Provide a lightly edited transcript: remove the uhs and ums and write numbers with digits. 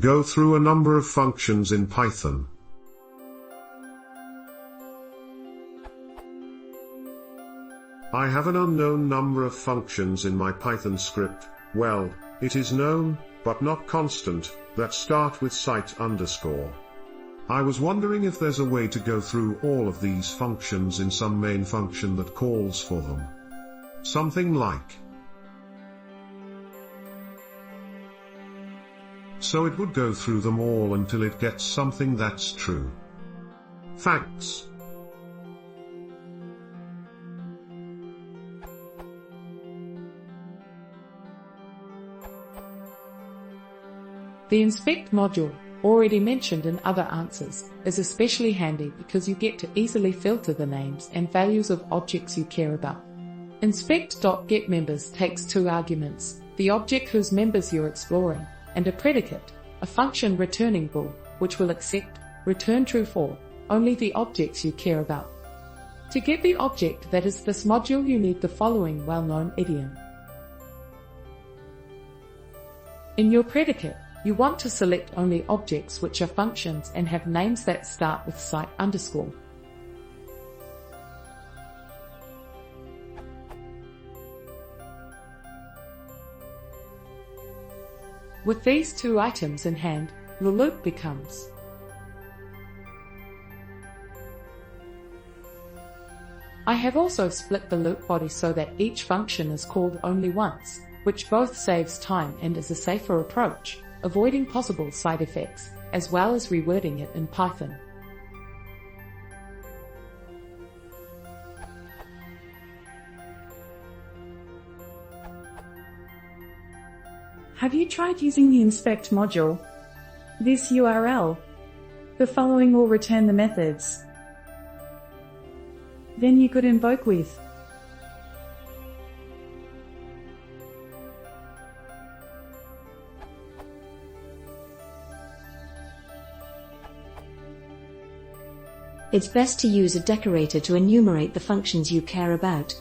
Go through a number of functions in Python. I have an unknown number of functions in my Python script. Well, it is known, but not constant, that start with cite underscore. I was wondering if there's a way to go through all of these functions in some main function that calls for them. Something like. So it would go through them all until it gets something that's true. Thanks. The inspect module, already mentioned in other answers, is especially handy because you get to easily filter the names and values of objects you care about. Inspect.getMembers takes two arguments, the object whose members you're exploring, and a predicate, a function returning bool, which will accept, return true for, only the objects you care about. To get the object that is this module, you need the following well-known idiom. In your predicate, you want to select only objects which are functions and have names that start with cite underscore. With these two items in hand, the loop becomes. I have also split the loop body so that each function is called only once, which both saves time and is a safer approach, avoiding possible side effects, as well as rewording it in Python. Have you tried using the inspect module? This URL. The following will return the methods. Then you could invoke with. It's best to use a decorator to enumerate the functions you care about.